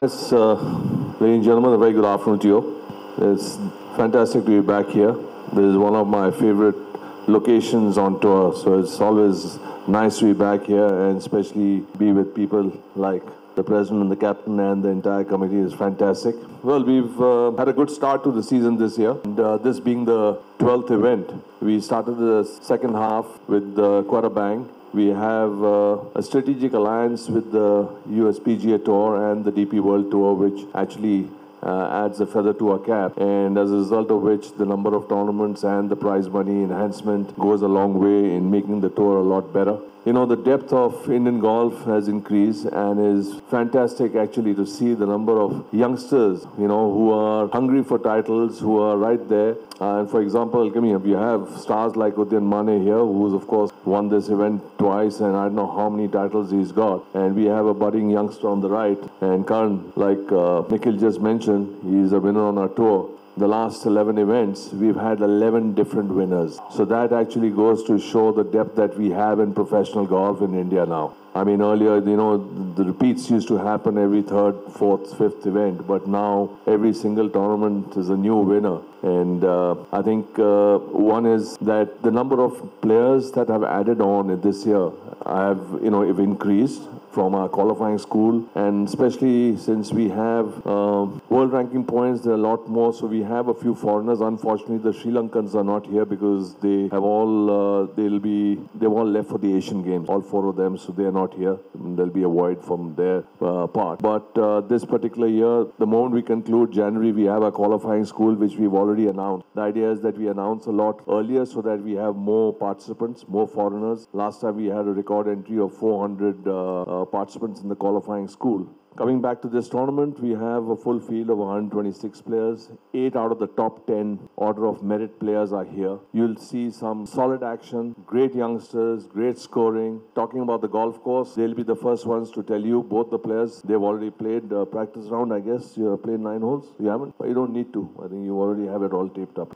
Yes, ladies and gentlemen, a very good afternoon to you. It's fantastic to be back here. This is one of my favorite locations on tour, so it's always nice to be back here and especially be with people like the president and the captain and the entire committee is fantastic. Well, we've had a good start to the season this year, and this being the 12th event, we started the second half with quite a bang. We have a strategic alliance with the US PGA Tour and the DP World Tour, which actually adds a feather to our cap, and as a result of which the number of tournaments and the prize money enhancement goes a long way in making the tour a lot better. You know, the depth of Indian golf has increased and is fantastic actually to see the number of youngsters, you know, who are hungry for titles, who are right there. And for example, you have stars like Udayan Mane here, who's of course won this event twice, and I don't know how many titles he's got. And we have a budding youngster on the right, and Karan, like Nikhil just mentioned, he's a winner on our tour. The last 11 events, we've had 11 different winners. So that actually goes to show the depth that we have in professional golf in India now. I mean, earlier, you know, the repeats used to happen every third, fourth, fifth event, but now every single tournament is a new winner. And I think one is that the number of players that have added on this year have increased from our qualifying school, and especially since we have world ranking points, there are a lot more. So we have a few foreigners. Unfortunately, the Sri Lankans are not here because they have all they've all left for the Asian Games, all four of them. So they are not here. There'll be a void from their part. But this particular year, the moment we conclude January, we have a qualifying school which we've already announced. The idea is that we announce a lot earlier so that we have more participants, more foreigners. Last time we had a record entry of 400 participants in the qualifying school. Coming back to this tournament, we have a full field of 126 players. 8 out of the top 10 order of merit players are here. You'll see some solid action, great youngsters, great scoring. Talking about the golf course, they'll be the first ones to tell you, both the players, they've already played practice round, I guess. You have played 9 holes? You haven't? But you don't need to. I think you already have it all taped up.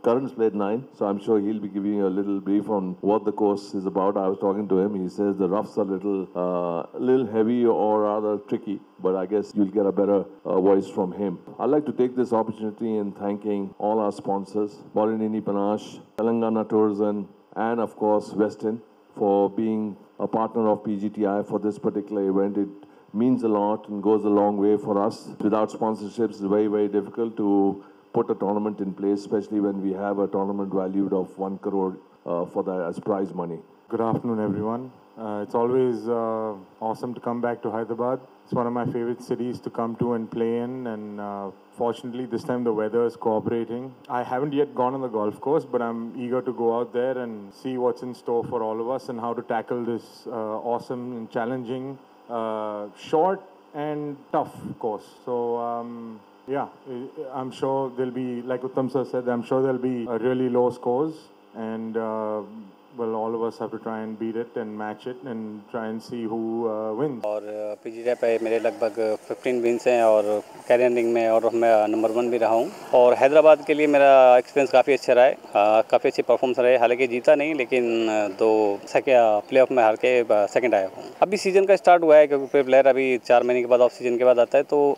Karan's played 9, so I'm sure he'll be giving you a little brief on what the course is about. I was talking to him. He says the roughs are a little heavy or rather tricky, but I guess you'll get a better voice from him. I'd like to take this opportunity in thanking all our sponsors, Borinini Panache, Telangana Tourism, and of course Westin for being a partner of PGTI for this particular event. It means a lot and goes a long way for us. Without sponsorships, it's very, very difficult to put a tournament in place, especially when we have a tournament valued of 1 crore for that as prize money. Good afternoon, everyone. It's always awesome to come back to Hyderabad. It's one of my favorite cities to come to and play in, and fortunately this time the weather is cooperating. I haven't yet gone on the golf course, but I'm eager to go out there and see what's in store for all of us and how to tackle this awesome and challenging, short and tough course. So yeah, I'm sure there'll be, like Uttam sir said, I'm sure there'll be really low scores, and well, all of us have to try and beat it and match it and try and see who wins. और PGTI पे मेरे लगभग 15 wins हैं और career ranking में और मैं number 1 भी रहा हूँ, और हैदराबाद के लिए मेरा एक्सपीरियंस काफ़ी अच्छा रहा है, काफ़ी अच्छी परफॉर्मेंस रहे। हालांकि जीता नहीं, लेकिन प्ले ऑफ में हार के सेकंड आया हूँ। अभी सीज़न का स्टार्ट हुआ है, क्योंकि प्लेयर अभी 4 महीने के बाद ऑफ सीजन के बाद आता है, तो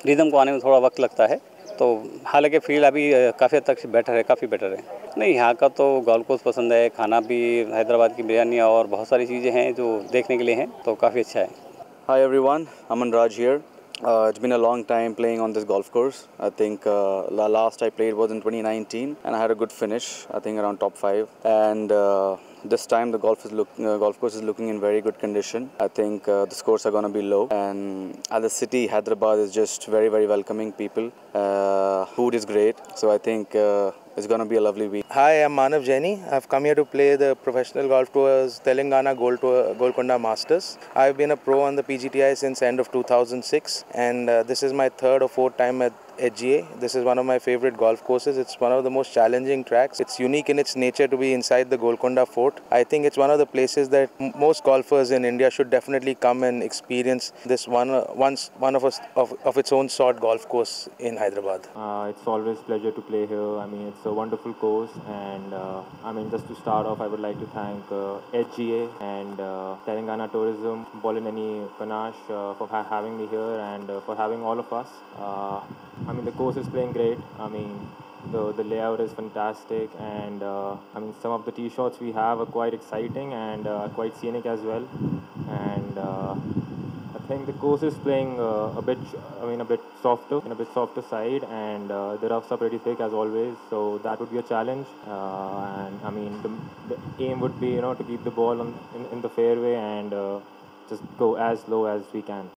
रिदम को आने में थोड़ा वक्त लगता है। तो हालांकि फील्ड अभी काफ़ी हद तक बेटर है, काफ़ी बेटर है। नहीं, यहाँ का तो गोल्फ कोर्स पसंद है, खाना भी हैदराबाद की बिरयानी और बहुत सारी चीज़ें हैं जो देखने के लिए हैं, तो काफ़ी अच्छा है। Hi everyone, Aman Raj here. It's been a long time playing on this golf course. I think the last I played was in 2019 and I had a good finish, I think around top 5. And this time the golf course is looking in very good condition. I think the scores are going to be low, and as a city, Hyderabad is just very, very welcoming people. Food is great, so I think it's going to be a lovely week. Hi, I'm Manav Jaini. I've come here to play the professional golf tours Telangana Golconda Masters. I've been a pro on the PGTI since end of 2006, and this is my 3rd or 4th time HGA. This is one of my favorite golf courses. It's one of the most challenging tracks. It's unique in its nature to be inside the Golconda fort. I think it's one of the places that most golfers in India should definitely come and experience this one of its own sort golf course in Hyderabad. It's always a pleasure to play here. I mean, it's a wonderful course, and I mean, just to start off, I would like to thank HGA and Telangana Tourism, Bolinani Panache for having me here and for having all of us. I mean, the course is playing great. I mean, the layout is fantastic, and I mean, some of the tee shots we have are quite exciting and quite scenic as well. And I think the course is playing a bit softer side, and the roughs are pretty thick as always. So that would be a challenge. And I mean, the aim would be to keep the ball in the fairway and just go as low as we can.